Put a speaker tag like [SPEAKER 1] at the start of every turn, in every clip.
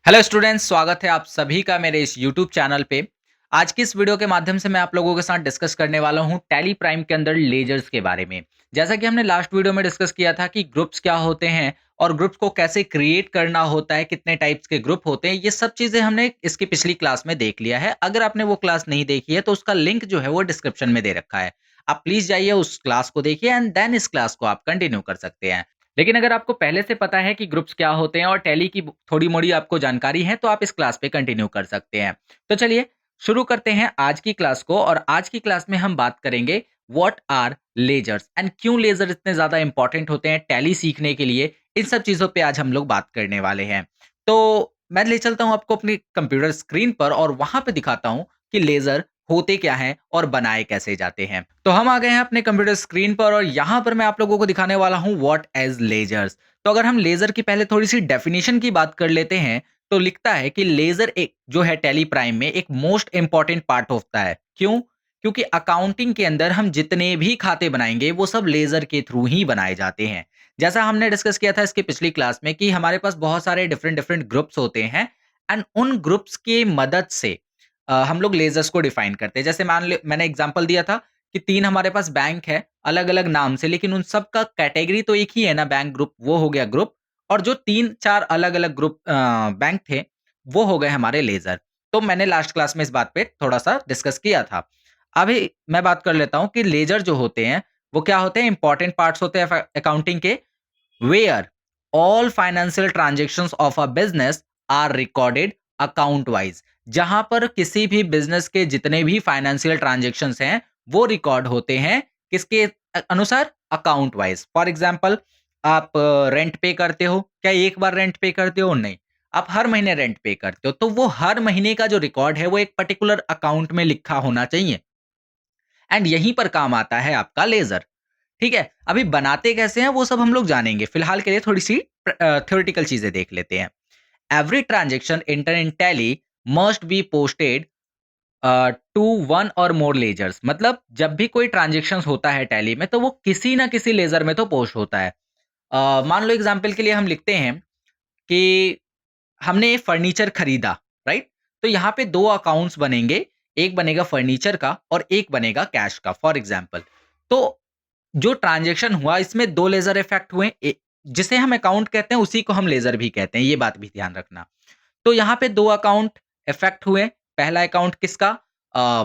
[SPEAKER 1] Hello students, स्वागत है आप सभी का मेरे इस यूट्यूब चैनल पे। आज की इस वीडियो के माध्यम से मैं आप लोगों के साथ डिस्कस करने वाला हूँ टैली प्राइम के अंदर लेजर्स के बारे में। जैसा कि हमने लास्ट वीडियो में डिस्कस किया था कि ग्रुप्स क्या होते हैं और ग्रुप्स को कैसे क्रिएट करना होता है, कितने टाइप्स के ग्रुप होते हैं, ये सब चीज़ें हमने इसकी पिछली क्लास में देख लिया है। अगर आपने वो क्लास नहीं देखी है तो उसका लिंक जो है वो डिस्क्रिप्शन में दे रखा है। आप प्लीज़ जाइए उस क्लास को देखिए एंड देन इस क्लास को आप कंटिन्यू कर सकते हैं। लेकिन अगर आपको पहले से पता है कि ग्रुप्स क्या होते हैं और टैली की थोड़ी-मोड़ी आपको जानकारी है, तो आप इस क्लास पे कंटिन्यू कर सकते हैं। तो चलिए शुरू करते हैं आज की क्लास को और आज की क्लास में हम बात करेंगे व्हाट आर लेजर्स एंड क्यों लेजर इतने ज़्यादा इंपॉर्टेंट होते हैं टैली सीखने के लिए। इन सब चीज़ों पे आज हम लोग बात करने वाले हैं। तो मैं ले चलता हूँ आपको अपनी कंप्यूटर स्क्रीन पर और वहाँ पे दिखाता हूँ कि लेज़र होते क्या हैं और बनाए कैसे जाते हैं। तो हम आ गए हैं अपने कंप्यूटर स्क्रीन पर और यहाँ पर मैं आप लोगों को दिखाने वाला हूँ व्हाट एज लेजर्स। तो अगर हम लेज़र की पहले थोड़ी-सी डेफिनिशन की बात कर लेते हैं, तो लिखता है कि लेज़र एक जो है टैली प्राइम में एक मोस्ट इम्पोर्टेंट पार्ट होता है। क्यों? क्योंकि अकाउंटिंग के अंदर हम जितने भी खाते बनाएँगे, वो सब लेज़र के थ्रू ही बनाए जाते हैं। जैसा हमने डिस्कस किया था इसकी पिछली क्लास में कि हमारे पास बहुत सारे डिफरेंट-डिफरेंट ग्रुप्स होते हैं एंड उन ग्रुप्स की मदद से हम लोग लेज़र्स को डिफाइन करते हैं। जैसे मैंने एग्ज़ाम्पल दिया था कि 3 हमारे पास बैंक है, अलग-अलग नाम से, लेकिन उन सब का कैटेगरी तो एक ही है ना, बैंक ग्रुप, वो हो गया ग्रुप। और जो 3-4 अलग-अलग ग्रुप बैंक थे, वो हो गए हमारे लेज़र। तो मैंने लास्ट क्लास में इस बात पे थोड़ा-सा डिस्कस किया था। अभी मैं बात कर लेता हूँ कि लेज़र जो होते हैं, वो क्या होते हैं, इम्पोर्टेंट पार्ट्स होते हैं अकाउंटिंग के, where all financial transactions of a business are recorded account wise. जहाँ पर किसी भी बिज़नेस के जितने भी फाइनेंशियल ट्रांजैक्शंस हैं, वो रिकॉर्ड होते हैं किसके अनुसार? Account wise. फॉर एग्ज़ाम्पल, आप रेंट पे करते हो, क्या एक बार रेंट पे करते हो? नहीं। आप हर महीने रेंट पे करते हो, तो वो हर महीने का जो रिकॉर्ड है, वो एक पर्टिकुलर अकाउंट में लिखा होना चाहिए एंड यहीं पर काम आता है आपका लेज़र। ठीक है? अभी बनाते कैसे हैं वो सब हम लोग जानेंगे। फिलहाल के लिए थोड़ी-सी थ्योरेटिकल चीज़ें देख लेते हैं। Every transaction enter in Tally must be posted to one और मोर लेजर्स। मतलब जब भी कोई ट्रांज़ैक्शंस होता है टैली में तो वो किसी ना किसी लेज़र में तो पोस्ट होता है। मान लो एग्ज़ाम्पल के लिए हम लिखते हैं कि हमने फर्नीचर खरीदा, राइट? तो यहाँ पे 2 अकाउंट्स बनेंगे, एक बनेगा फर्नीचर का और एक बनेगा कैश का, फॉर एग्ज़ाम्पल। तो जो ट्रांज़ैक्शन हुआ इसमें 2 लेज़र इफ़ेक्ट हुए, जिसे हम अकाउंट कहते हैं उसी को हम लेज़र भी कहते हैं, ये बात भी ध्यान रखना। तो यहाँ पे 2 अकाउंट इफ़ेक्ट हुए, पहला अकाउंट किसका? अ,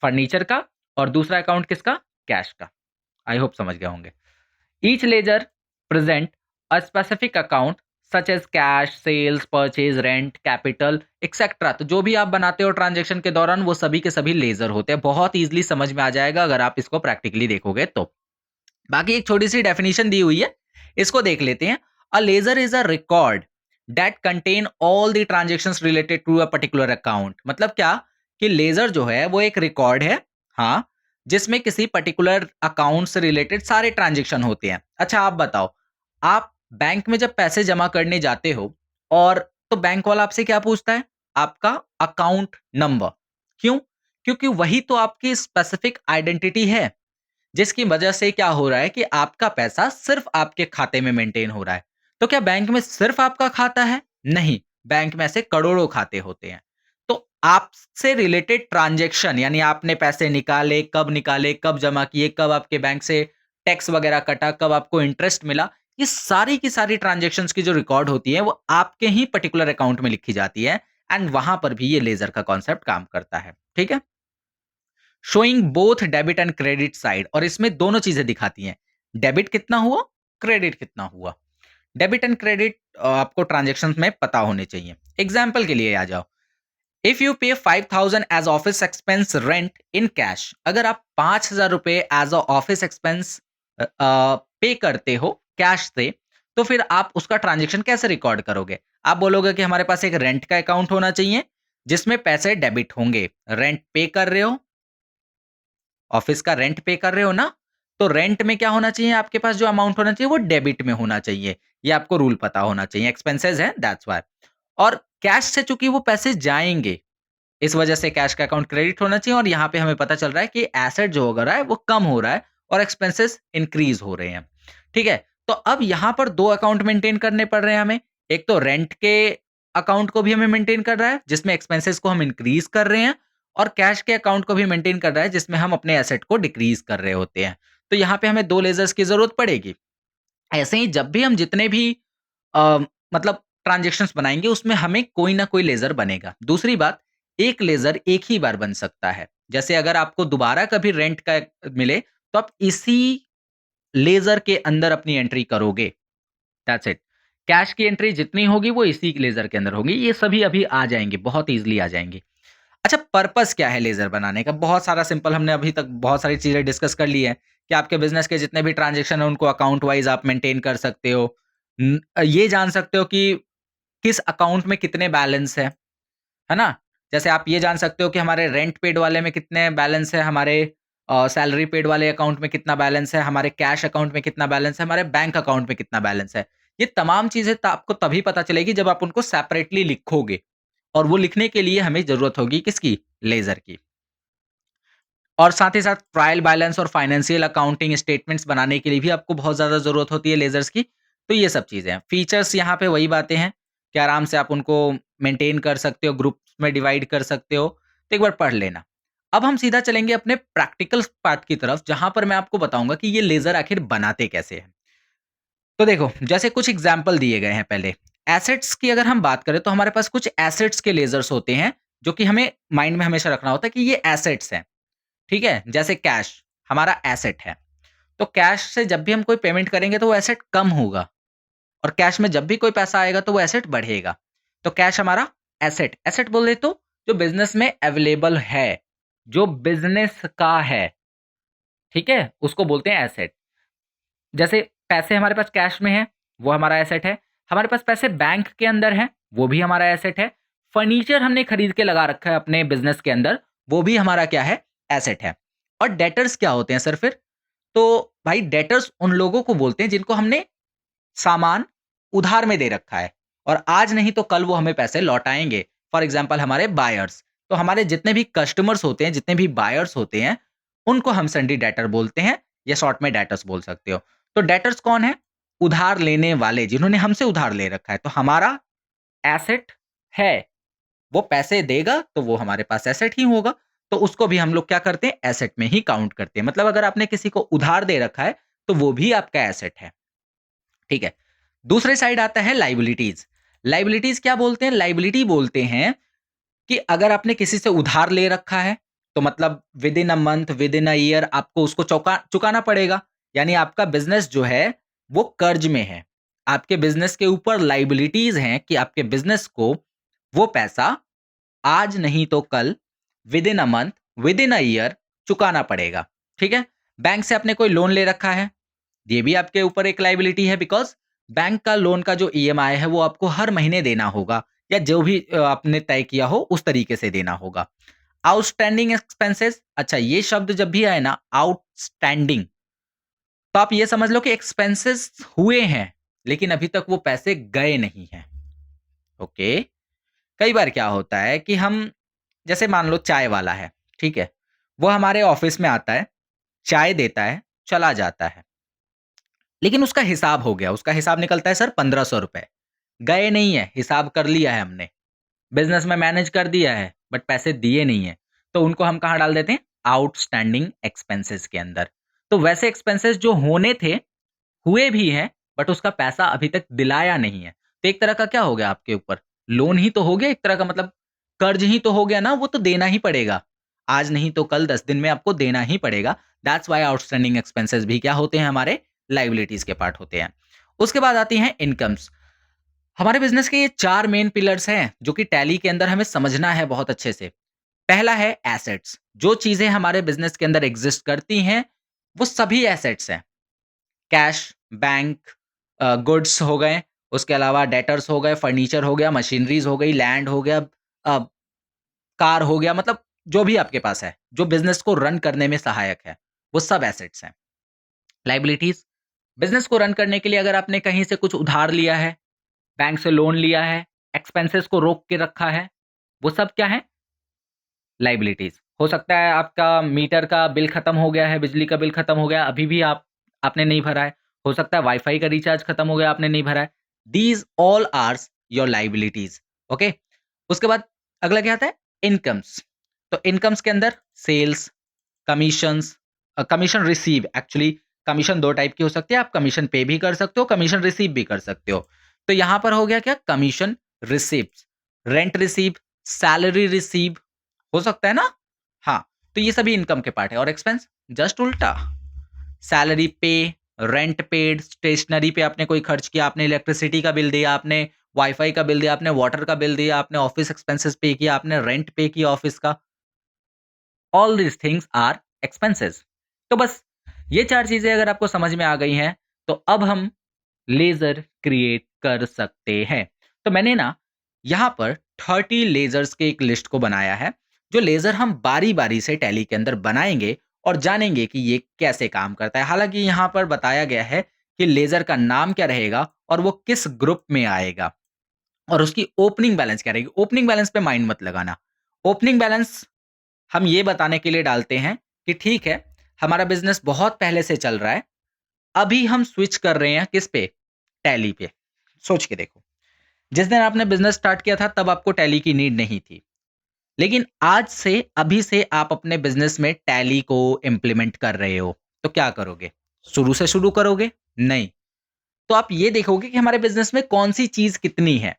[SPEAKER 1] फर्नीचर का और दूसरा अकाउंट किसका? कैश का। आई होप समझ गए होंगे। Each ledger present a specific account such as cash, sales, purchase, rent, capital etcetera. तो जो भी आप बनाते हो ट्रांजैक्शन के दौरान वो सभी के सभी लेजर होते हैं। बहुत ईजिली समझ में आ जाएगा अगर आप इसको प्रैक्टिकली देखोगे तो। बाकी एक छोटी सी डेफिनेशन दी हुई है, इसको देख लेते हैं। A ledger is a record that contain all the transactions related to a particular account. मतलब क्या कि लेजर जो है वो एक रिकॉर्ड है, हाँ, जिसमें किसी पर्टिकुलर अकाउंट से रिलेटेड सारे ट्रांजैक्शन होते हैं। अच्छा आप बताओ, आप बैंक में जब पैसे जमा करने जाते हो और तो बैंक वाला आपसे क्या पूछता है? आपका अकाउंट नंबर। क्यों? क्योंकि वही तो आपकी स्पेसिफिक आइडेंटिटी है, जिसकी वजह से क्या हो रहा है कि आपका पैसा सिर्फ आपके खाते में मेंटेन हो रहा है। तो क्या बैंक में सिर्फ आपका खाता है? नहीं, बैंक में ऐसे करोड़ों खाते होते हैं। तो आपसे रिलेटेड ट्रांजैक्शन, यानी आपने पैसे निकाले, कब जमा किए, कब आपके बैंक से टैक्स वगैरह कटा, कब आपको इंटरेस्ट मिला, ये सारी की सारी ट्रांजैक्शंस की जो रिकॉर्ड होती है वो आपके ही पर्टिकुलर अकाउंट में लिखी जाती है एंड वहां पर भी ये लेजर का कॉन्सेप्ट काम करता है। ठीक है? Showing both debit and credit side, और इसमें दोनों चीजें दिखाती हैं, डेबिट कितना हुआ, क्रेडिट कितना हुआ। डेबिट एंड क्रेडिट आपको ट्रांजेक्शन में पता होने चाहिए। एग्जाम्पल के लिए आ जाओ, if you pay 5,000 as office expense rent in cash, अगर आप 5,000 रुपए एज अ ऑफिस एक्सपेंस पे करते हो कैश से, तो फिर आप उसका ट्रांजेक्शन कैसे रिकॉर्ड करोगे? आप बोलोगे कि हमारे पास एक रेंट का अकाउंट होना चाहिए जिसमें पैसे डेबिट होंगे। रेंट पे कर रहे हो, ऑफिस का रेंट पे कर रहे हो ना, तो रेंट में क्या होना चाहिए, आपके पास जो अमाउंट होना चाहिए वो डेबिट में होना चाहिए। ये आपको रूल पता होना चाहिए, एक्सपेंसेस है दैट्स व्हाई। और कैश से चूंकि वो पैसे जाएंगे, इस वजह से कैश का अकाउंट क्रेडिट होना चाहिए और यहाँ पे हमें पता चल रहा है कि एसेट जो हो रहा है वो कम हो रहा है और एक्सपेंसेस इंक्रीज हो रहे हैं। ठीक है? तो अब यहाँ पर 2 अकाउंट मेंटेन करने पड़ रहे हैं हमें। एक तो रेंट के अकाउंट को भी हमें मेंटेन कर रहा है जिसमें एक्सपेंसेस को हम इंक्रीज कर रहे हैं, और कैश के अकाउंट को भी मेंटेन कर रहा है जिसमें हम अपने एसेट को डिक्रीज कर रहे होते हैं। तो यहाँ पे हमें 2 लेजर्स की ज़रूरत पड़ेगी। ऐसे ही जब भी हम जितने भी अ, मतलब ट्रांज़ैक्शंस बनाएँगे उसमें हमें कोई ना कोई लेज़र बनेगा। दूसरी बात, एक लेज़र एक ही बार बन सकता है। जैसे अगर आपको दोबारा कभी रेंट का मिले तो आप इसी लेज़र के अंदर अपनी एंट्री करोगे, दैट्स इट। कैश की एंट्री जितनी होगी वो इसी लेज़र के अंदर होगी। ये सभी अभी आ जाएँगे, बहुत ईज़िली आ जाएँगे। अच्छा, पर्पस क्या है लेज़र बनाने का? बहुत सारा सिंपल, हमने अभी तक बहुत सारी चीज़ें डिस्कस कर ली हैं कि आपके बिज़नेस के जितने भी ट्रांज़ैक्शन हैं उनको अकाउंट वाइज़ आप मेंटेन कर सकते हो। ये जान सकते हो कि किस अकाउंट में कितने बैलेंस है ना? जैसे आप ये जान सकते हो कि हमारे रेंट पेड वाले में कितने बैलेंस है, हमारे सैलरी पेड वाले अकाउंट में कितना बैलेंस है, हमारे कैश अकाउंट में कितना बैलेंस है, हमारे बैंक अकाउंट में कितना बैलेंस है। ये तमाम चीज़ें त आपको तभी पता चलेगी जब आप उनको सेपरेटली लिखोगे, और वो लिखने के लिए हमें ज़रूरत होगी किसकी? लेज़र की। और साथ ही साथ ट्रायल बैलेंस और फाइनेंशियल अकाउंटिंग स्टेटमेंट्स बनाने के लिए भी आपको बहुत ज़्यादा ज़रूरत होती है लेज़र्स की। तो ये सब चीज़ें हैं। फीचर्स यहाँ पे वही बातें हैं कि आराम से आप उनको मेंटेन कर सकते हो, ग्रुप्स में डिवाइड कर सकते हो। तो एक बार पढ़ लेना। अब हम सीधा चलेंगे अपने प्रैक्टिकल पार्ट की तरफ, जहाँ पर मैं आपको बताऊँगा कि ये लेज़र आखिर बनाते कैसे हैं। तो देखो, जैसे कुछ एग्ज़ाम्पल दिए गए हैं पहले। एसेट्स की अगर हम बात करें तो हमारे पास कुछ एसेट्स के लेज़र्स होते हैं, जो कि हमें माइंड में हमेशा रखना होता है कि ये एसेट्स हैं। ठीक है? जैसे कैश हमारा एसेट है। तो कैश से जब भी हम कोई पेमेंट करेंगे तो वो एसेट कम होगा, और कैश में जब भी कोई पैसा आएगा तो वो एसेट बढ़ेगा। तो कैश हमारा एसेट, एसेट बोल दे तो जो बिज़नेस में अवेलेबल है, जो बिज़नेस का है, ठीक है? उसको बोलते हैं एसेट। जैसे पैसे हमारे पास कैश में हैं, वो हमारा एसेट है। हमारे पास पैसे बैंक के अंदर हैं, वो भी हमारा एसेट है। फर्नीचर हमने खरीद के लगा रखा है अपने बिज़नेस के अंदर, वो भी हमारा क्या है? एसेट है। और डेटर्स क्या होते हैं सर फिर? तो भाई डेटर्स उन लोगों को बोलते हैं जिनको हमने सामान उधार में दे रखा है, और आज नहीं तो कल वो हमें पैसे लौटाएँगे। फॉर एग्ज़ाम्पल हमारे बायर्स। तो हमारे जितने भी कस्टमर्स होते हैं, जितने भी बायर्स होते हैं, उनको हम सन्डी डेटर बोलते हैं, या शॉर्ट में डेटर्स बोल सकते हो। तो डेटर्स कौन है? उधार लेने वाले, जिन्होंने हमसे उधार ले रखा है। तो हमारा एसेट है, वो पैसे देगा तो वो हमारे पास एसेट ही होगा। तो उसको भी हम लोग क्या करते हैं? एसेट में ही काउंट करते हैं। मतलब अगर आपने किसी को उधार दे रखा है, तो वो भी आपका एसेट है। ठीक है। दूसरे साइड आता है लायबिलिटीज। लायबिलिटीज क्या बोलते हैं? लायबिलिटी बोलते हैं कि अगर आपने किसी से उधार ले रखा है, तो मतलब with in a month, with in a year आपको उसको चुकाना पड़ेगा। यानी आपका बिजनेस जो है वो कर्ज में है। आपके बिजनेस के ऊपर लायबिलिटीज हैं कि आपके बिजनेस को वो पैसा आज नहीं तो कल, with in a month, with in a year चुकाना पड़ेगा। ठीक है? बैंक से आपने कोई लोन ले रखा है, ये भी आपके ऊपर एक लायबिलिटी है, बिकॉज़ बैंक का लोन का जो ईएमआई है वो आपको हर महीने देना होगा, या जो भी आपने तय किया हो उस तरीके से देना होगा। आउटस्टैंडिंग एक्सपेंसेस, अच्छा ये शब्द जब भी आए ना आउटस्टैंडिंग, तो आप ये समझ लो कि एक्सपेंसेस हुए हैं, लेकिन अभी तक वो पैसे गए नहीं हैं। ओके? कई बार क्या होता है कि हम, जैसे मान लो चाय वाला है, ठीक है? वो हमारे ऑफ़िस में आता है, चाय देता है, चला जाता है। लेकिन उसका हिसाब हो गया, उसका हिसाब निकलता है सर ₹1500, गए नहीं है, हिसाब कर लिया है हमने, बिज़नेस में मैनेज कर दिया है, बट पैसे दिए नहीं है। तो उनको हम कहाँ डाल देते हैं? आउटस्टैंडिंग एक्सपेंसेस के अंदर। तो वैसे एक्सपेंसेस जो होने थे, हुए भी हैं, बट उसका पैसा अभी तक दिलाया नहीं है। तो एक तरह का क्या हो गया आपके ऊपर? लोन ही तो हो गया एक तरह का, मतलब कर्ज ही तो हो गया ना, वो तो देना ही पड़ेगा। आज नहीं तो कल 10 दिन में आपको देना ही पड़ेगा। दैट्स व्हाई आउटस्टैंडिंग एक्सपेंसेस भी क्या होते हैं? हमारे लायबिलिटीज़ के पार्ट होते हैं। उसके बाद आती हैं इनकम्स। हमारे बिज़नेस के ये 4 मेन पिलर्स हैं, जो कि टैली के अंदर हमें समझना है बहुत अच्छे से। पहला है एसेट्स, जो चीज़ें हमारे बिज़नेस के अंदर एग्ज़िस्ट करती हैं, वो सभी एसेट्स हैं। कैश, बैंक, गुड्स हो गए, उसके अलावा डेटर्स हो गए, फर्नीचर हो गया, मशीनरीज़ हो गई, लैंड हो गया, अ, कार हो गया, मतलब जो भी आपके पास है, जो बिज़नेस को रन करने में सहायक है, वो सब एसेट्स हैं। लायबिलिटीज़, बिज़नेस को रन करने के लिए अगर आपने कहीं से कुछ उधार लिया है, बैंक से लोन लिया है, एक्सपेंसेस को रोक के रखा है, वो सब क्या है? लायबिलिटीज़। हो सकता है आपका मीटर का बिल खत्म हो गया है, बिजली का बिल खत्म हो गया, अभी भी आपने नहीं भरा है। हो सकता है वाई-फाई का रिचार्ज खत्म हो गया, आपने नहीं भरा है। These all are your liabilities. Okay. उसके बाद अगला क्या आता है, इनकम्स। तो इनकम्स के अंदर sales, commissions, commission receive, actually commission दो टाइप की हो सकती है, आप कमीशन पे भी कर सकते हो, कमीशन रिसीव भी कर सकते हो। तो यहां पर हो गया क्या, commission receive, rent receive, salary receive, हो सकता है ना। हाँ, तो ये सभी इनकम के पार्ट है। और एक्सपेंस जस्ट उल्टा, सैलरी पे, रेंट पेड, स्टेशनरी पे आपने कोई खर्च किया, आपने इलेक्ट्रिसिटी का बिल दिया, आपने वाईफाई का बिल दिया, आपने वाटर का बिल दिया, आपने ऑफिस एक्सपेंसेस पे किया, आपने रेंट पे किया ऑफिस का, all these things are expenses. तो बस ये चार चीजें अगर आपको समझ में आ गई हैं, तो अब हम लेजर क्रिएट कर सकते हैं। तो मैंने ना यहाँ पर 30 लेजर्स के एक लिस्ट को बनाया है, जो लेजर हम बारी बारी से टैली के अंदर बनाएंगे और जानेंगे कि ये कैसे काम करता है। हालांकि यहाँ पर बताया गया है कि लेजर का नाम क्या रहेगा और वो किस ग्रुप में आएगा और उसकी ओपनिंग बैलेंस क्या रहेगी। ओपनिंग बैलेंस पे माइंड मत लगाना। ओपनिंग बैलेंस हम ये बताने के लिए डालते हैं कि ठीक है, हमारा बिजनेस बहुत पहले से चल रहा है, अभी हम स्विच कर रहे हैं किस पे, टैली पे। सोच के देखो, जिस दिन आपने बिजनेस स्टार्ट किया था तब आपको टैली की नीड नहीं थी, लेकिन आज से, अभी से आप अपने बिजनेस में टैली को इंप्लीमेंट कर रहे हो, तो क्या करोगे, शुरू से शुरू करोगे, नहीं। तो आप ये देखोगे कि हमारे बिजनेस में कौन सी चीज कितनी है।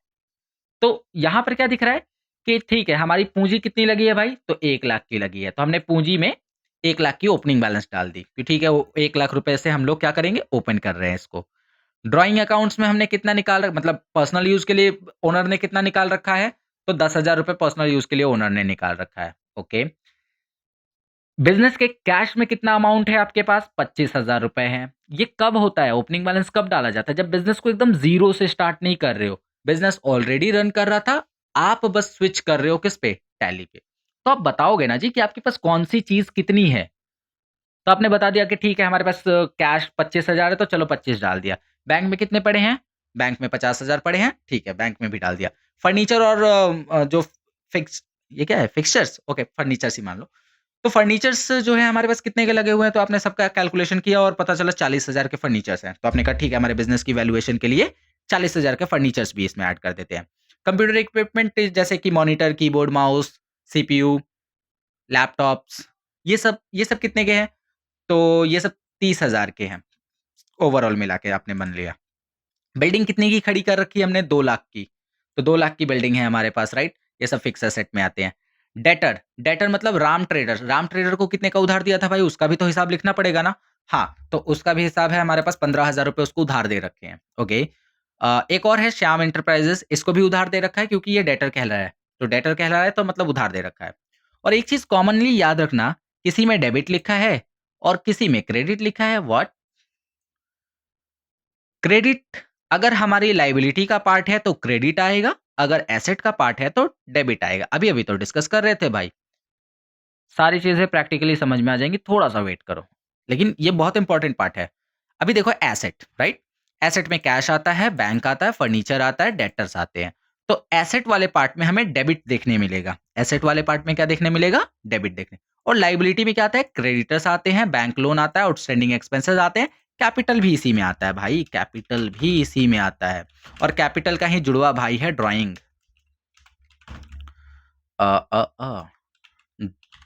[SPEAKER 1] तो यहां पर क्या दिख रहा है कि ठीक है, हमारी पूंजी कितनी लगी है भाई, तो 1 लाख की लगी है, तो हमने पूंजी में 1 लाख की ओपनिंग बैलेंस डाल दी कि ठीक है, वो 1 लाख रुपए से हम लोग क्या करेंगे, ओपन कर रहे हैं इसको। ड्राइंग अकाउंट्स में हमने कितना मतलब पर्सनल यूज के लिए ओनर ने कितना निकाल रखा है, तो 10,000 रुपए पर्सनल यूज के लिए ओनर ने निकाल रखा है। ओके। बिजनेस के कैश में कितना अमाउंट है आपके पास, 25,000 रुपए है। ये कब होता है, ओपनिंग बैलेंस कब डाला जाता है, जब बिजनेस को एकदम जीरो से स्टार्ट नहीं कर रहे हो, बिजनेस ऑलरेडी रन कर रहा था, आप बस स्विच कर रहे हो किस पे, टैली पे। तो आप बताओगे ना जी कि आपके पास कौन सी चीज कितनी है। तो आपने बता दिया कि ठीक है, हमारे पास कैश 25,000 है, तो चलो 25 डाल दिया। बैंक में कितने पड़े हैं, बैंक में 50,000 पड़े हैं, ठीक है, बैंक में भी डाल दिया। फर्नीचर और जो फिक्स, ये क्या है, फिक्सचर्स, ओके, फर्नीचर्स ही मान लो। तो फर्नीचर्स जो है हमारे पास कितने के लगे हुए हैं, तो आपने सबका कैलकुलेशन किया और पता चला 40,000 के फर्नीचर्स हैं। तो आपने कहा ठीक है, हमारे बिजनेस की वैल्यूएशन के लिए 40,000 के फर्नीचर्स भी इसमें ऐड कर देते हैं। कंप्यूटर इक्विपमेंट जैसे कि monitor, keyboard, mouse, CPU, laptops, ये सब कितने के हैं, तो ये सब 30,000 के हैं। ओवरऑल मिला के आपने मान लिया। बिल्डिंग कितने की खड़ी कर रखी है हमने, 2 लाख की। तो 2 लाख की बिल्डिंग है हमारे पास, राइट। ये सब फिक्स एसेट में आते हैं। डेटर, डेटर मतलब राम ट्रेडर, राम ट्रेडर को कितने का उधार दिया था भाई, उसका भी तो हिसाब लिखना पड़ेगा ना। हाँ, तो उसका भी हिसाब है हमारे पास, 15,000 रुपए उसको उधार दे रखे हैं। ओके। एक और है श्याम इंटरप्राइजेस, इसको भी उधार दे रखा है क्योंकि ये डेटर कहला है। तो डेटर कहला है तो मतलब उधार दे रखा है। और एक चीज कॉमनली याद रखना, किसी में डेबिट लिखा है और किसी में क्रेडिट लिखा है। व्हाट, क्रेडिट अगर हमारी लायबिलिटी का पार्ट है तो क्रेडिट आएगा, अगर एसेट का पार्ट है तो डेबिट आएगा। अभी अभी तो डिस्कस कर रहे थे भाई, सारी चीजें प्रैक्टिकली समझ में आ जाएंगी, थोड़ा सा वेट करो। लेकिन ये बहुत इंपॉर्टेंट पार्ट है। अभी देखो एसेट, राइट। एसेट में कैश आता है, बैंक आता है, फर्नीचर आता है, डेटर्स आते हैं। तो एसेट वाले पार्ट में हमें डेबिट देखने मिलेगा, एसेट वाले पार्ट में क्या देखने मिलेगा, डेबिट देखने। और लाइबिलिटी में क्या आता है, क्रेडिटर्स आते हैं, बैंक लोन आता है, आउटस्टैंडिंग एक्सपेंसेस आते हैं, कैपिटल भी इसी में आता है भाई, कैपिटल भी इसी में आता है। और कैपिटल का ही जुड़वा भाई है ड्राइंग,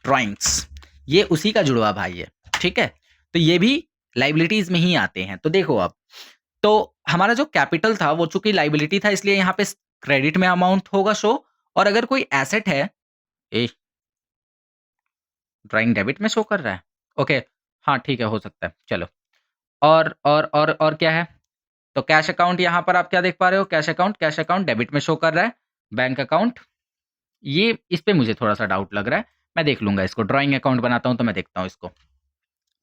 [SPEAKER 1] ड्राइंग्स, ये उसी का जुड़वा भाई है, ठीक है। तो ये भी लाइबिलिटीज में ही आते हैं। तो देखो अब, तो हमारा जो कैपिटल था वो चूंकि लाइबिलिटी था, इसलिए यहाँ पे क्रेडिट में अमाउंट होगा शो। और अगर कोई एसेट है, ए ड्राइंग डेबिट में शो कर रहा है, ओके, हाँ ठीक है, हो सकता है, चलो। और क्या है, तो कैश अकाउंट, यहाँ पर आप क्या देख पा रहे हो, कैश अकाउंट डेबिट में शो कर रहा है। बैंक अकाउंट, ये इस पे मुझे थोड़ा सा डाउट लग रहा है, मैं देख लूंगा इसको, ड्राइंग अकाउंट बनाता हूँ तो मैं देखता हूँ इसको,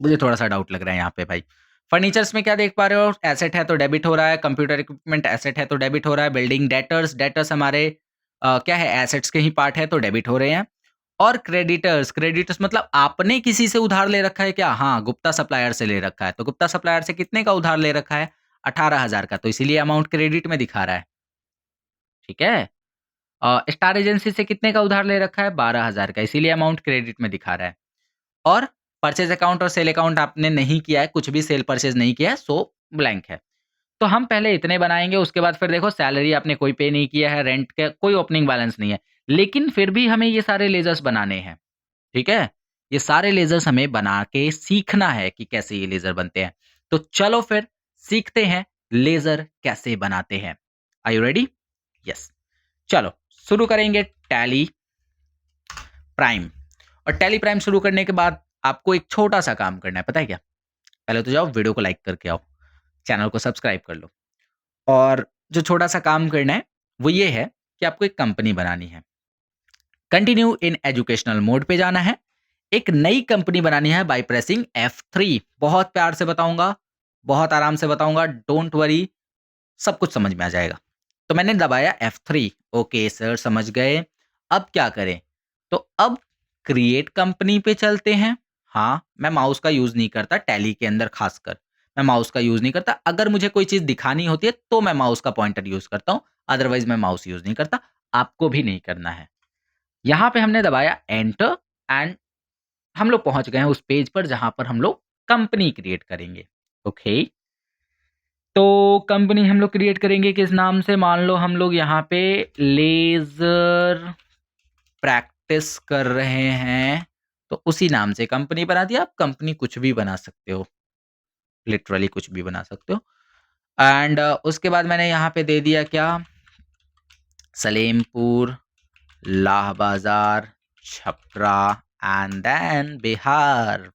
[SPEAKER 1] मुझे थोड़ा सा डाउट लग रहा है यहाँ पे भाई। फर्नीचर्स में क्या देख पा रहे हो, एसेट है तो डेबिट हो रहा है, कंप्यूटर इक्विपमेंट एसेट है तो डेबिट हो रहा है, बिल्डिंग डेटर्स, डेटर्स हमारे क्या है, एसेट्स के ही पार्ट है तो डेबिट हो रहे हैं। और क्रेडिटर्स, क्रेडिटर्स मतलब आपने किसी से उधार ले रखा है क्या, हाँ, गुप्ता सप्लायर से ले रखा है, तो गुप्ता सप्लायर से कितने का उधार ले रखा है, 18,000 का, तो इसीलिए अमाउंट क्रेडिट में दिखा रहा है, ठीक है। स्टार एजेंसी से कितने का उधार ले रखा है, 12,000 का, इसीलिए अमाउंट क्रेडिट में दिखा रहा है। और परचेज अकाउंट और सेल अकाउंट आपने नहीं किया है, कुछ भी सेल परचेज नहीं किया है, सो ब्लैंक है। तो हम पहले इतने बनाएँगे, उसके बाद फिर देखो सैलरी आपने कोई पे नहीं किया है, रेंट का कोई ओपनिंग बैलेंस नहीं है। लेकिन फिर भी हमें ये सारे लेज़र्स बनाने हैं, ठीक है? ये सारे लेज़र्स हमें बना के सीखना है कि कैसे ये लेज़र बनते हैं। तो चलो फिर सीखते हैं लेज़र कैसे बनाते हैं। Are you ready? यस। चलो शुरू करेंगे टैली प्राइम। और टैली प्राइम शुरू करने के बाद आपको एक छोटा-सा काम करना है, पता है क्या? पहले तो जाओ वीडियो को लाइक करके आओ, चैनल को सब्सक्राइब कर लो। और जो छोटा-सा काम करना है, वो ये है कि आपको एक कंपनी बनानी है। कंटिन्यू इन एजुकेशनल मोड पे जाना है। एक नई कंपनी बनानी है बाय प्रेसिंग F3। बहुत प्यार से बताऊँगा, बहुत आराम से बताऊँगा, डोंट वरी, सब कुछ समझ में आ जाएगा। तो मैंने दबाया F3, ओके सर समझ गए। अब क्या करें? तो अब क्रिएट कंपनी पे चलते हैं। हाँ, मैं माउस का यूज़ नहीं करता टैली के अंदर ख़ासकर। मैं माउस का यूज़ नहीं करता। अगर मुझे कोई चीज़ दिखानी होती है तो मैं माउस का पॉइंटर यूज़ करता हूँ, अदरवाइज़ मैं माउस यूज़ नहीं करता। आपको भी नहीं करना है। यहाँ पे हमने दबाया एंटर एंड हम लोग पहुँच गए हैं उस पेज पर जहाँ पर हम लोग कंपनी क्रिएट करेंगे। ओके। तो कंपनी हम लोग क्रिएट करेंगे किस नाम से? मान लो हम लोग यहाँ पे लेज़र प्रैक्टिस कर रहे हैं, तो उसी नाम से कंपनी बना दिया। आप कंपनी कुछ भी बना सकते हो, लिटरली कुछ भी बना सकते हो। एंड उसके बाद मैंने यहाँ पे दे दिया क्या? Salempur, Lah Bazaar, Chhapra and then Bihar.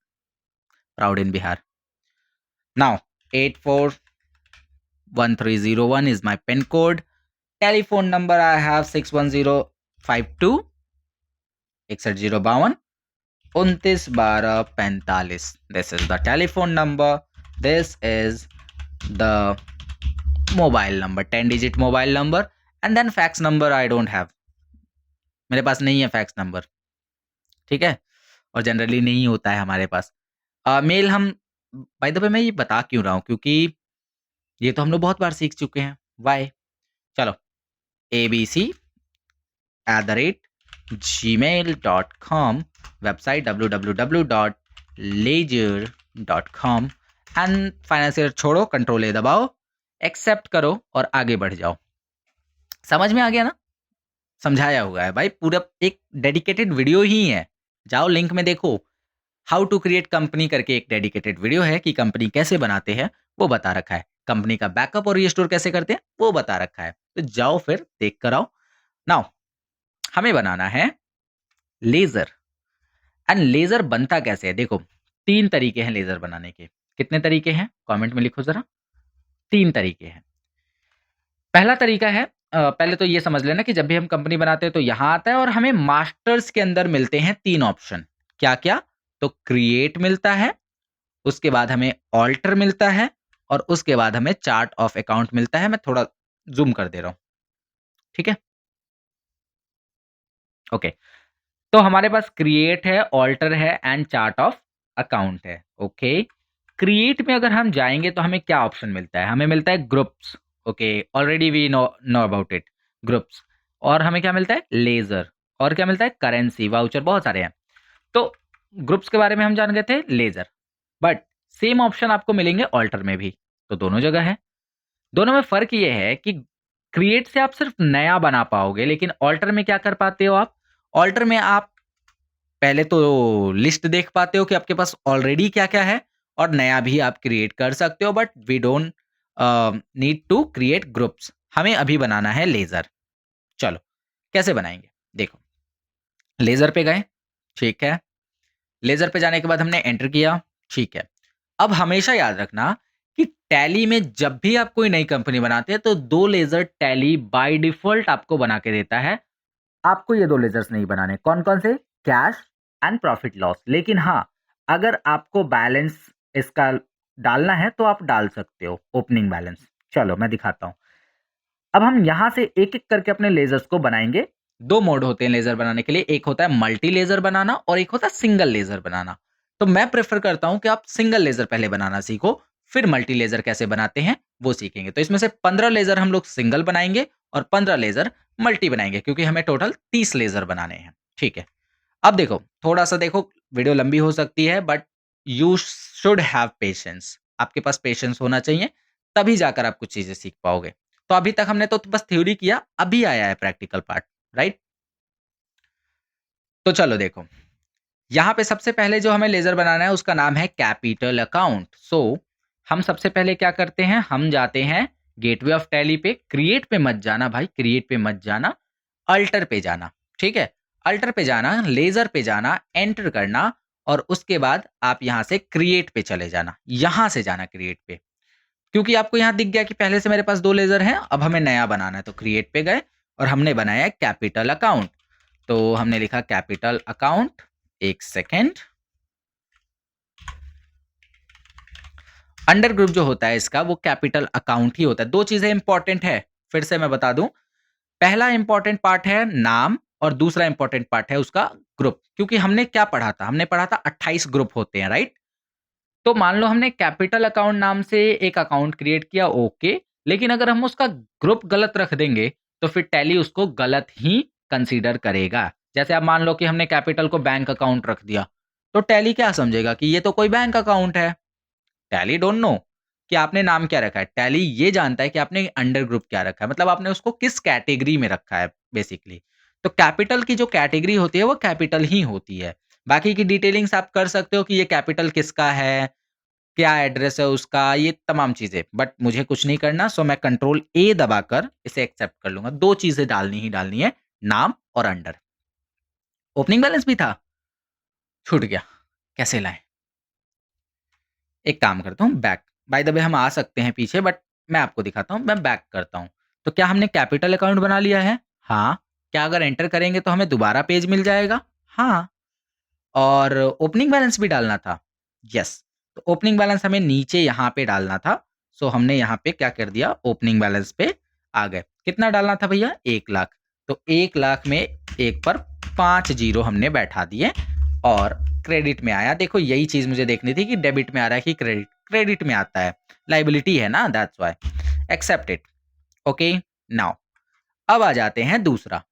[SPEAKER 1] Proud in Bihar. Now 841301 is my PIN code. Telephone number I have 61052 61 052 29 12 45. This is the telephone number. This is the mobile number, 10-digit mobile number. And then fax number I don't have. मेरे पास नहीं है fax number, ठीक है? और generally नहीं होता है हमारे पास। मेल हम बाय द वे मैं ये बता क्यों रहा हूँ? क्योंकि ये तो हम लोग बहुत बार सीख चुके हैं। व्हाई? चलो abc@gmail.com, website www.ledger.com and financial छोड़ो, कंट्रोल ए दबाओ, एक्सेप्ट करो और आगे बढ़ जाओ। समझ में आ गया ना? समझाया हुआ है भाई, पूरा एक डेडिकेटेड वीडियो ही है। जाओ लिंक में देखो, हाउ टू क्रिएट कंपनी करके एक डेडिकेटेड वीडियो है कि कंपनी कैसे बनाते हैं, वो बता रखा है। कंपनी का बैकअप और रिस्टोर कैसे करते हैं, वो बता रखा है। तो जाओ फिर देख कर आओ। नाउ हमें बनाना है लेज़र। एंड लेज़र बनता कैसे है? देखो 3 तरीके हैं लेज़र बनाने के। कितने तरीके हैं? कमेंट में लिखो ज़रा। 3 तरीके हैं। पहला तरीका है, पहले तो ये समझ लेना कि जब भी हम कंपनी बनाते हैं तो यहाँ आता है और हमें मास्टर्स के अंदर मिलते हैं 3 ऑप्शन। क्या-क्या? तो क्रिएट मिलता है, उसके बाद हमें ऑल्टर मिलता है और उसके बाद हमें चार्ट ऑफ अकाउंट मिलता है। मैं थोड़ा ज़ूम कर दे रहा हूँ, ठीक है? ओके। तो हमारे पास क्रिएट है, ऑल्टर है एंड चार्ट ऑफ अकाउंट है। ओके। क्रिएट में अगर हम जाएंगे तो हमें क्या ऑप्शन मिलता है? हमें मिलता है groups. Okay, already we know no about it, groups. और हमें क्या मिलता है? लेजर। और क्या मिलता है? करेंसी, वाउचर, बहुत सारे हैं। तो ग्रुप्स के बारे में हम जान गए थे, लेजर। बट सेम ऑप्शन आपको मिलेंगे ऑल्टर में भी। तो दोनों जगह है। दोनों में फ़र्क ये है कि क्रिएट से आप सिर्फ नया बना पाओगे, लेकिन ऑल्टर में क्या कर पाते हो आप? ऑल्टर में आप पहले तो लिस्ट देख पाते हो कि आपके पास ऑलरेडी क्या-क्या है और नया भी आप क्रिएट कर सकते हो, but we don't need to create groups. हमें अभी बनाना है लेज़र। चलो, कैसे बनाएँगे? देखो, लेज़र पे गए, ठीक है। लेज़र पे जाने के बाद हमने एंटर किया, ठीक है। अब हमेशा याद रखना कि टैली में जब भी आप कोई नई कंपनी बनाते हैं तो 2 लेज़र टैली बाय डिफ़ॉल्ट आपको बना के देता है। आपको ये 2 लेज़र्स नहीं बनाने। कौन-कौन से? Cash and profit loss. लेकिन हाँ, अगर आपको बैलेंस इसका डालना है तो आप डाल सकते हो, ओपनिंग बैलेंस। चलो मैं दिखाता हूँ। अब हम यहाँ से एक-एक करके अपने लेज़र्स को बनाएँगे। 2 मोड होते हैं लेज़र बनाने के लिए, एक होता है मल्टी लेज़र बनाना और एक होता है सिंगल लेज़र बनाना। तो मैं प्रेफ़र करता हूँ कि आप सिंगल लेज़र पहले बनाना सीखो, फिर मल्टी लेज़र कैसे बनाते हैं, वो सीखेंगे। तो इसमें से 15 लेज़र हम लोग सिंगल बनाएँगे और 15 लेज़र मल्टी बनाएँगे, क्योंकि हमें टोटल 30 लेज़र बनाने हैं। ठीक है। अब देखो, थोड़ा-सा देखो, वीडियो लंबी हो सकती है, but you should have patience. आपके पास पेशेंस होना चाहिए, तभी जाकर आप कुछ चीजें सीख पाओगे। तो अभी तक हमने तो बस थ्योरी किया, अभी आया है प्रैक्टिकल पार्ट, राइट? तो चलो देखो, यहाँ पे सबसे पहले जो हमें लेजर बनाना है उसका नाम है कैपिटल अकाउंट। सो हम सबसे पहले क्या करते हैं, हम जाते हैं गेटवे ऑफ टैली पे। क्रिएट पे मत जाना भाई, क्रिएट पे मत जाना, अल्टर पे जाना, ठीक है? अल्टर पे जाना, लेजर पे जाना, एंटर करना, और उसके बाद आप यहाँ से क्रिएट पे चले जाना, यहाँ से जाना क्रिएट पे। क्योंकि आपको यहाँ दिख गया कि पहले से मेरे पास 2 लेजर हैं, अब हमें नया बनाना है, तो क्रिएट पे गए और हमने बनाया कैपिटल अकाउंट। तो हमने लिखा कैपिटल अकाउंट, एक सेकेंड। अंडर ग्रुप जो होता है इसका वो कैपिटल अकाउंट ही होता है। 2 चीजें इंपॉर्टेंट है, फिर से मैं बता दूं। पहला इंपॉर्टेंट पार्ट है नाम, और दूसरा इंपॉर्टेंट पार्ट है उसका ग्रुप। क्योंकि हमने क्या पढ़ा था, हमने पढ़ा था 28 ग्रुप होते हैं, राइट? तो मान लो हमने कैपिटल अकाउंट नाम से एक अकाउंट क्रिएट किया, ओके, लेकिन अगर हम उसका ग्रुप गलत रख देंगे तो फिर टैली उसको गलत ही कंसीडर करेगा। जैसे आप मान लो कि हमने कैपिटल को बैंक अकाउंट रख दिया, तो टैली क्या समझेगा कि ये तो कोई बैंक अकाउंट है। टैली डोंट नो कि आपने नाम क्या रखा है, टैली ये जानता है कि आपने अंडर ग्रुप क्या रखा है, मतलब आपने उसको किस कैटेगरी में रखा है बेसिकली। तो कैपिटल की जो कैटेगरी होती है वो कैपिटल ही होती है। बाकी की डिटेलिंग्स आप कर सकते हो कि ये कैपिटल किसका है, क्या एड्रेस है उसका, ये तमाम चीजें, बट मुझे कुछ नहीं करना। सो मैं कंट्रोल ए दबाकर इसे एक्सेप्ट कर लूंगा। 2 चीजें डालनी ही डालनी है, नाम और अंडर। ओपनिंग बैलेंस भी था, छूट गया, कैसे लाएं? एक काम करता हूँ, बैक। बाय द वे हम आ सकते हैं पीछे, बट मैं आपको दिखाता हूँ, मैं बैक करता हूँ। तो क्या हमने कैपिटल अकाउंट बना लिया है? हाँ। क्या अगर एंटर करेंगे तो हमें दोबारा पेज मिल जाएगा? हाँ। और ओपनिंग बैलेंस भी डालना था? यस। तो ओपनिंग बैलेंस हमें नीचे यहाँ पे डालना था। सो हमने यहाँ पे क्या कर दिया, ओपनिंग बैलेंस पे आ गए। कितना डालना था भैया? 1 लाख। तो 1 लाख में एक पर 5 जीरो हमने बैठा दिए और क्रेडिट में आया। देखो यही चीज मुझे देखनी थी कि डेबिट में आ रहा है कि क्रेडिट। क्रेडिट में आता है, लाइबिलिटी है ना, that's why. Accept it. Okay, now अब आ जाते हैं दूसरा।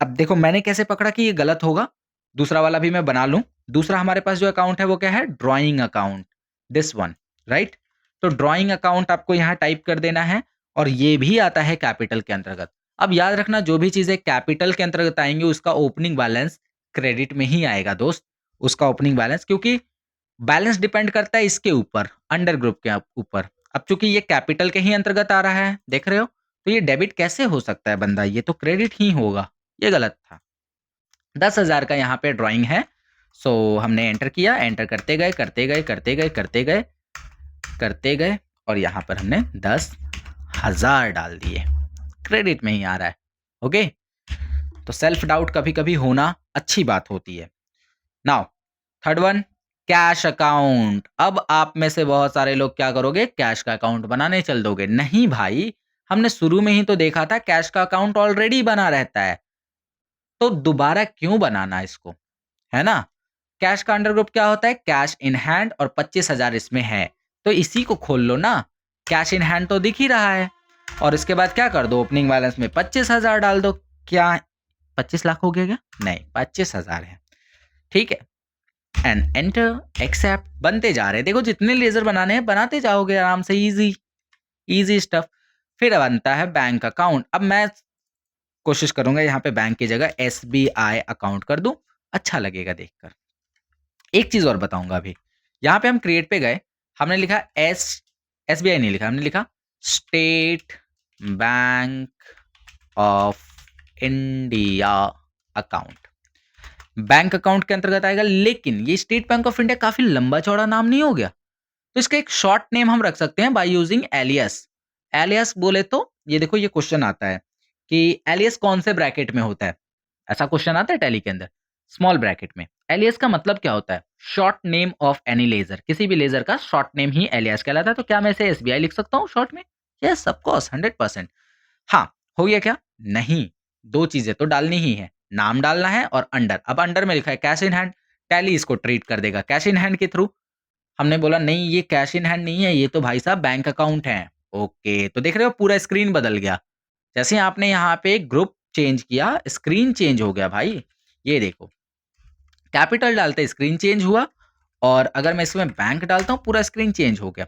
[SPEAKER 1] अब देखो मैंने कैसे पकड़ा कि ये गलत होगा, दूसरा वाला भी मैं बना लूं। दूसरा हमारे पास जो अकाउंट है वो क्या है, drawing account, this one, right? तो ड्राइंग अकाउंट आपको यहाँ टाइप कर देना है, और ये भी आता है कैपिटल के अंतर्गत। अब याद रखना, जो भी चीजें कैपिटल के अंतर्गत आएंगी उसका ओपनिंग बैलेंस क्रेडिट में ही आएगा दोस्त, उसका ओपनिंग बैलेंस, क्योंकि बैलेंस डिपेंड करता है इसके ऊपर, अंडर ग्रुप के ऊपर। अब चूंकि ये कैपिटल के ही अंतर्गत आ रहा है, देख रहे हो, तो ये डेबिट कैसे हो सकता है बंदा, ये तो क्रेडिट ही होगा, ये गलत था। 10,000 का यहाँ पे ड्राइंग है। सो हमने एंटर किया, एंटर करते गए करते गए करते गए करते गए करते गए, और यहाँ पर हमने 10,000 डाल दिए, क्रेडिट में ही आ रहा है। ओके, तो सेल्फ डाउट कभी कभी होना अच्छी बात होती है। Now third one, cash account. अब आप में से बहुत सारे लोग क्या करोगे, कैश का अकाउंट बनाने चल दोगे। नहीं भाई, हमने शुरू में ही तो देखा था कैश का अकाउंट ऑलरेडी बना रहता है, तो दोबारा क्यों बनाना इसको, है ना? कैश का अंडर ग्रुप क्या होता है, कैश इन हैंड, और 25,000 इसमें है, तो इसी को खोल लो ना। कैश इन हैंड तो दिख ही रहा है, और इसके बाद क्या कर दो, ओपनिंग बैलेंस में 25,000 डाल दो। क्या 25 लाख हो गया क्या? नहीं, 25,000 है, ठीक है। एंड एंटर, एक्सेप्ट, बनते जा रहे हैं। देखो जितने लेजर बनाने हैं बनाते जाओगे आराम से, इजी इजी स्टफ। फिर बनता है बैंक अकाउंट। अब मैं कोशिश करूंगा यहाँ पे बैंक की जगह SBI अकाउंट कर दूं, अच्छा लगेगा देखकर। एक चीज और बताऊंगा अभी, यहाँ पे हम क्रिएट पे गए, हमने लिखा SBI नहीं लिखा, हमने लिखा state bank of India account. Bank account के अंतर्गत आएगा, लेकिन ये स्टेट बैंक ऑफ इंडिया काफी लंबा चौड़ा नाम नहीं हो गया, तो इसका एक शॉर्ट नेम हम रख सकते हैं बाय यूजिंग एलियस। एलियस बोले तो ये देखो, ये क्वेश्चन आता है कि एलियस कौन से ब्रैकेट में होता है, ऐसा क्वेश्चन आता है टैली के अंदर, स्मॉल ब्रैकेट में। एलियस का मतलब क्या होता है, short name of any ledger, किसी भी लेजर का शॉर्ट नेम ही एलियस कहलाता है। तो क्या मैं इसे SBI लिख सकता हूँ शॉर्ट में? Yes of course, 100%। हाँ, हो गया क्या? नहीं, 2 चीजें तो डालनी ही है, नाम डालना है और अंडर। अब अंडर में लिखा है कैश इन हैंड, टैली इसको ट्रीट कर देगा कैश इन हैंड के थ्रू। हमने बोला नहीं ये कैश इन हैंड नहीं है, ये तो भाई साहब बैंक अकाउंट है। ओके, तो देख रहे हो पूरा स्क्रीन बदल गया, जैसे आपने यहाँ पे ग्रुप चेंज किया स्क्रीन चेंज हो गया भाई। ये देखो, कैपिटल डालते स्क्रीन चेंज हुआ, और अगर मैं इसमें बैंक डालता हूँ पूरा स्क्रीन चेंज हो गया।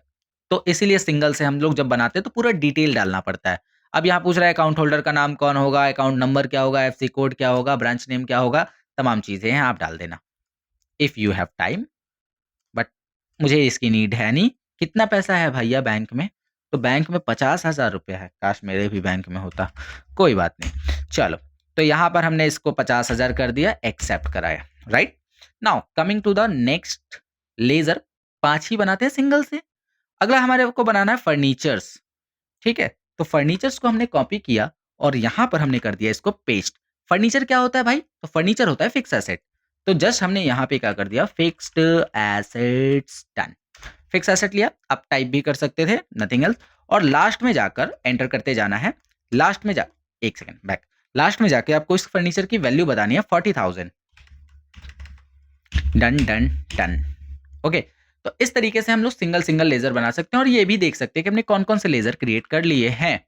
[SPEAKER 1] तो इसीलिए सिंगल से हम लोग जब बनाते हैं तो पूरा डिटेल डालना पड़ता है। अब यहाँ पूछ रहा है अकाउंट होल्डर का नाम कौन होगा, अकाउंट नंबर क्या होगा, एफसी कोड क्या होगा, ब्रांच नेम क्या होगा, तमाम चीज़ें हैं, आप डाल देना if you have time. But मुझे इसकी नीड है नहीं। कितना पैसा है भैया बैंक में? तो बैंक में 50,000 रुपया है। काश मेरे भी बैंक में होता। कोई बात नहीं। चलो, तो यहाँ पर हमने इसको 50,000 कर दिया, एक्सेप्ट कराया, right? Now coming to the next ledger, 5 ही बनाते हैं सिंगल से। अगला हमारे को बनाना है फर्नीचर्स, ठीक है? तो फर्नीचर्स को हमने कॉपी किया और यहाँ पर हमने कर दिया इसको पेस्ट। फर्नीचर क्या होता है भाई? तो फर्नीचर होता है फिक्स एसेट। तो जस्ट हमने यहाँ पे क्या कर दिया, fixed assets done. Fix asset लिया, आप टाइप भी कर सकते थे, नथिंग एल्स। और लास्ट में जाकर एंटर करते जाना है। लास्ट में जा एक सेकंड बैक, लास्ट में जाके आपको इस फर्नीचर की वैल्यू बतानी है 40,000। Done done done. ओके, तो इस तरीके से हम लोग सिंगल सिंगल लेजर बना सकते हैं और ये भी देख सकते हैं कि हमने कौन कौन से लेजर क्रिएट कर लिए हैं।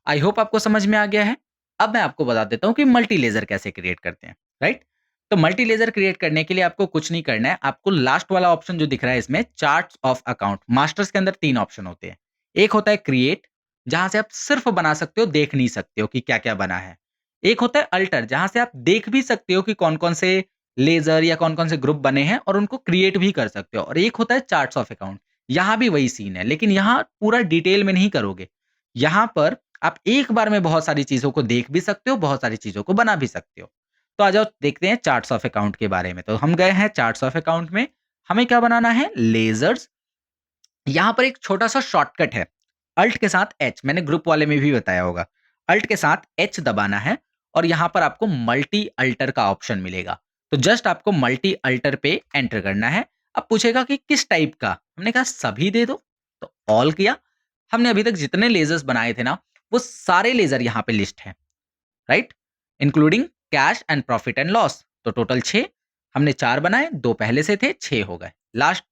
[SPEAKER 1] आई होप आपको समझ में आ गया है। अब मैं आपको बता देता हूँ कि मल्टी लेजर कैसे क्रिएट करते हैं, राइट? तो मल्टी लेजर क्रिएट करने के लिए आपको कुछ नहीं करना है। आपको लास्ट वाला ऑप्शन जो दिख रहा है इसमें, चार्ट्स ऑफ अकाउंट, मास्टर्स के अंदर 3 ऑप्शन होते हैं। एक होता है क्रिएट, जहां से आप सिर्फ बना सकते हो, देख नहीं सकते हो कि क्या-क्या बना है। एक होता है अल्टर, जहां से आप देख भी सकते हो कि कौन-कौन से लेजर या कौन-कौन से ग्रुप बने हैं और उनको क्रिएट भी कर सकते हो। और एक होता है चार्ट्स ऑफ अकाउंट, यहां भी वही सीन है, लेकिन यहां पूरा डिटेल में नहीं करोगे। यहां पर आप एक बार में बहुत सारी चीज़ों को देख भी सकते हो, बहुत सारी चीज़ों को बना भी सकते हो। तो आ जाओ देखते हैं चार्ट्स ऑफ अकाउंट के बारे में। तो हम गए हैं चार्ट्स ऑफ अकाउंट में, हमें क्या बनाना है, लेज़र्स। यहाँ पर एक छोटा-सा शॉर्टकट है, अल्ट के साथ एच, मैंने ग्रुप वाले में भी बताया होगा। अल्ट के साथ एच दबाना है और यहाँ पर आपको मल्टी अल्टर का ऑप्शन मिलेगा। तो जस्ट आपको मल्टी अल्टर पे एंटर करना है। अब पूछेगा कि किस टाइप का? हमने कहा सभी दे दो, तो ऑल किया। हमने अभी तक जितने लेज़र्स बनाए थे ना, वो सारे लेज़र यहाँ पे लिस्ट हैं, right? Including cash and profit and loss. तो टोटल 6, हमने 4 बनाए, 2 पहले से थे, 6 हो गए। लास्ट,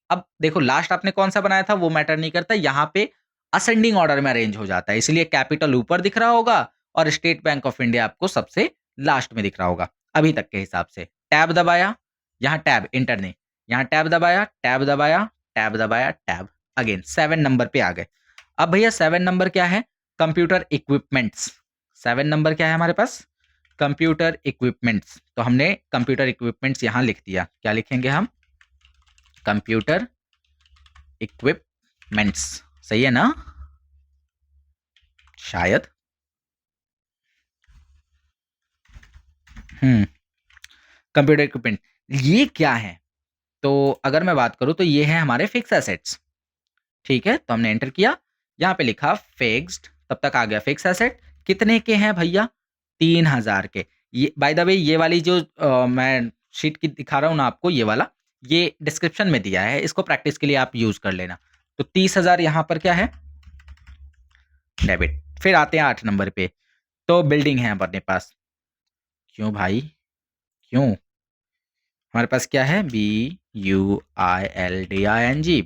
[SPEAKER 1] अब देखो लास्ट आपने कौन-सा बनाया था वो मैटर नहीं करता, यहाँ पे असेंडिंग ऑर्डर में अरेंज हो जाता है, इसलिए कैपिटल ऊपर दिख रहा होगा और स्टेट बैंक ऑफ इंडिया आपको सबसे लास्ट में दिख रहा होगा, अभी तक के हिसाब से। टैब दबाया, यहाँ टैब, इंटर नहीं, यहाँ टैब दबाया, टैब दबाया, टैब दबाया, टैब, अगेन 7 नंबर पे आ गए। अब भैया 7 नंबर क्या है? Computer equipments. 7 नंबर क्या है हमारे पास? Computer equipments. तो हमने कंप्यूटर इक्विपमेंट्स यहाँ लिख दिया। क्या लिखेंगे हम? Computer equipments. सही है ना? शायद। कंप्यूटर इक्विपमेंट ये क्या है? तो अगर मैं बात करूं तो ये है हमारे फिक्स एसेट्स, ठीक है? तो हमने एंटर किया, यहाँ पे लिखा फिक्स्ड, तब तक आ गया फिक्स एसेट। कितने के हैं भैया? 3,000 के। ये बाय द वे ये वाली जो मैं शीट की दिखा रहा हूँ ना आपको, ये वाला, ये डिस्क्रिप्शन में दिया है, इसको प्रैक्टिस के लिए आप यूज़ कर लेना। तो 30,000 यहाँ पर क्या है? डेबिट। फिर आते हैं 8 नंबर पे, तो बिल्डिंग है अपने पास। क्यों भाई? क्यों? हमारे पास क्या है? BUILDING,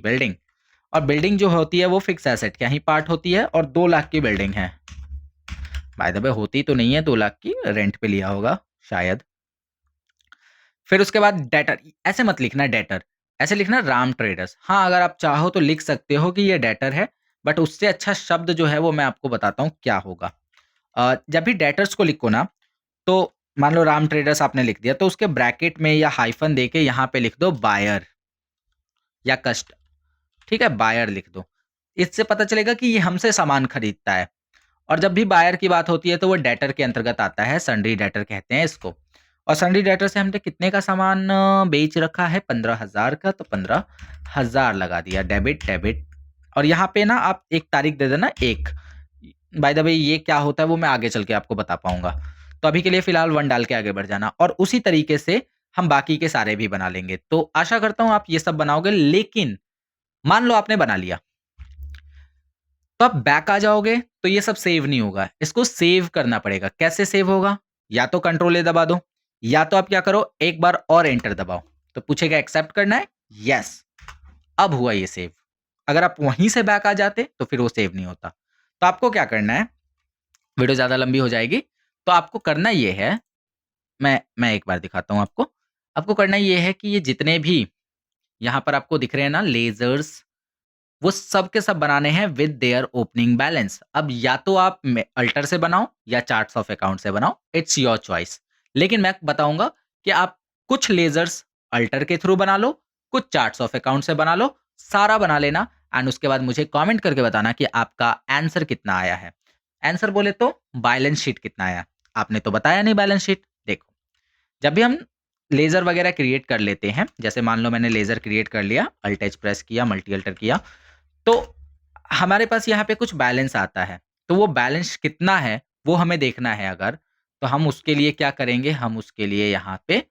[SPEAKER 1] building. और बिल्डिंग जो होती है वो फिक्स एसेट का ही पार्ट होती है और 2 लाख की बिल्डिंग है। बाय द वे होती तो नहीं है 2 लाख की, रेंट पे लिया होगा शायद। फिर उसके बाद डेटर, ऐसे मत लिखना डेटर, ऐसे लिखना राम ट्रेडर्स। हाँ, अगर आप चाहो तो लिख सकते हो कि ये डेटर है, बट उससे अच्छा शब्द जो है वो मैं आपको बताता हूँ क्या होगा। जब भी डेटर्स को लिखो ना, तो मान लो राम ट्रेडर्स आपने लिख दिया, तो उसके ब्रैकेट में या हाइफन देके यहाँ पे लिख दो बायर या कस्ट, ठीक है? बायर लिख दो। इससे पता चलेगा कि ये हमसे सामान खरीदता है। और जब भी बायर की बात होती है तो वो डेटर के अंतर्गत आता है, सन्ड्री डेटर कहते हैं इसको। और सन्ड्री डेटर से हमने कितने का सामान बेच रखा है? 15,000 का, तो 15,000 लगा दिया, डेबिट डेबिट। और यहाँ पे ना आप एक तारीख दे देना 1। बाय द वे ये क्या होता है वो मैं आगे चल के आपको बता पाऊँगा। तो अभी के लिए फिलहाल 1 डाल के आगे बढ़ जाना और उसी तरीके से हम बाकी के सारे भी बना लेंगे। तो आशा करता हूँ आप ये सब बनाओगे, लेकिन मान लो आपने बना लिया, तो आप बैक आ जाओगे तो ये सब सेव नहीं होगा, इसको सेव करना पड़ेगा। कैसे सेव होगा? या तो कंट्रोल ए दबा दो, या तो आप क्या करो, एक बार और एंटर दबाओ। तो पूछेगा एक्सेप्ट करना है? यस, अब हुआ ये सेव। अगर आप वहीं से बैक आ जाते तो फिर वो सेव नहीं होता। तो आपको क्या करना है, वीडियो ज़्यादा लंबी हो जाएगी, तो आपको करना ये है, मैं एक बार दिखाता हूँ आपको। आपको करना ये है कि ये जितने भी यहाँ पर आपको दिख रहे हैं ना लेज़र्स, वो सब के सब बनाने हैं विद देयर ओपनिंग बैलेंस। अब या तो आप अल्टर से बनाओ या चार्ट्स ऑफ अकाउंट से बनाओ, इट्स योर चॉइस। लेकिन मैं बताऊंगा कि आप कुछ लेजर्स अल्टर के थ्रू बना लो, कुछ चार्ट्स ऑफ अकाउंट से बना लो, सारा बना लेना एंड उसके बाद मुझे कमेंट करके बताना कि आपका आंसर कितना आया है। आंसर बोले तो बैलेंस शीट कितना आया। आपने तो बताया नहीं बैलेंस शीट। देखो, जब भी हम लेज़र वगैरह क्रिएट कर लेते हैं, जैसे मान लो मैंने लेज़र क्रिएट कर लिया, अल्ट एच प्रेस किया, मल्टी अल्टर किया, तो हमारे पास यहाँ पे कुछ बैलेंस आता है। तो वो बैलेंस कितना है, वो हमें देखना है अगर, तो हम उसके लिए क्या करेंगे, हम उसके लिए यहाँ पे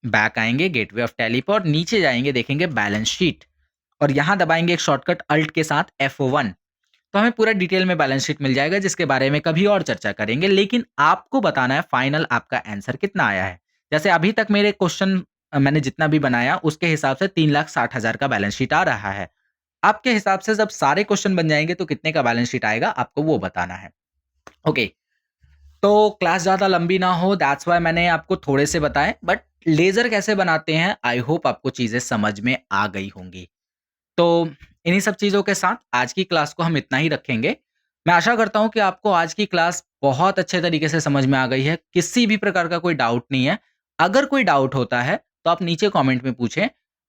[SPEAKER 1] बैक आएँगे गेटवे ऑफ टैली पे और नीचे जाएँगे, देखेंगे बैलेंस शीट और यहाँ दबाएँगे एक शॉर्टकट अल्ट के साथ F1। तो हमें पूरा डिटेल में बैलेंस शीट मिल जाएगा जिसके बारे में कभी और चर्चा करेंगे। लेकिन आपको बताना है फाइनल आपका आंसर कितना आया है। जैसे अभी तक मेरे क्वेश्चन मैंने जितना भी बनाया उसके हिसाब से 3,60,000 का बैलेंस शीट आ रहा है। आपके हिसाब से जब सारे क्वेश्चन बन जाएँगे तो कितने का बैलेंस शीट आएगा आपको वो बताना है। ओके, तो क्लास ज़्यादा लंबी ना हो दैट्स व्हाई मैंने आपको थोड़े से बताए, बट लेज़र कैसे बनाते हैं आई होप आपको चीज़ें समझ में आ गई होंगी। तो इन्हीं सब चीज़ों के साथ आज की क्लास को हम इतना ही रखेंगे। मैं आशा करता हूँ कि आपको आज की क्लास बहुत अच्छे तरीके से समझ में आ गई है, किसी भी प्रकार का कोई डाउट नहीं है। अगर कोई डाउट होता है, तो आप नीचे कमेंट में पूछें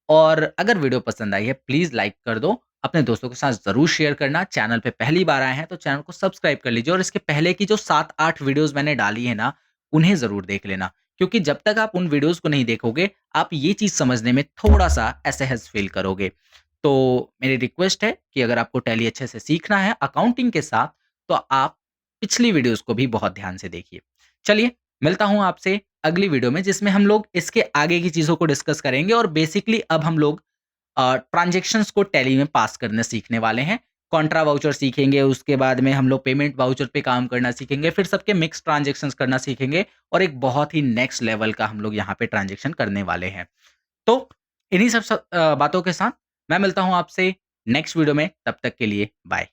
[SPEAKER 1] और अगर वीडियो पसंद आई है, प्लीज़ लाइक कर दो। अपने दोस्तों के साथ ज़रूर शेयर करना। चैनल पे पहली बार आए हैं, तो चैनल को सब्सक्राइब कर लीजिए और इसके पहले की जो 7-8 वीडियोज़ मैंने डाली है ना, उन्हें ज़रूर देख लेना। क्योंकि जब तक आप उन वीडियोज़ को नहीं देखोगे, आप ये चीज़ समझने में थोड़ा-सा असहज फ़ील करोगे। तो मेरी रिक्वेस्ट है कि अगर आपको टैली अच्छे से सीखना है अकाउंटिंग के साथ, तो आप पिछली वीडियोज़ को भी बहुत ध्यान से देखिए। चलिए, मिलता हूँ आपसे अगली वीडियो में जिसमें हम लोग इसके आगे की चीज़ों को डिस्कस करेंगे और बेसिकली अब हम लोग ट्रांज़ैक्शंस को टैली में पास करना सीखने वाले हैं। कॉन्ट्रा वाउचर सीखेंगे, उसके बाद में हम लोग पेमेंट वाउचर पे काम करना सीखेंगे, फिर सबके मिक्स ट्रांज़ैक्शंस करना सीखेंगे और एक बहुत ही नेक्स्ट लेवल का हम लोग यहाँ पे ट्रांज़ैक्शन करने वाले हैं। तो इन्हीं सब बातों के साथ मैं मिलता हूँ आपसे नेक्स्ट वीडियो में, तब तक के लिए बाय।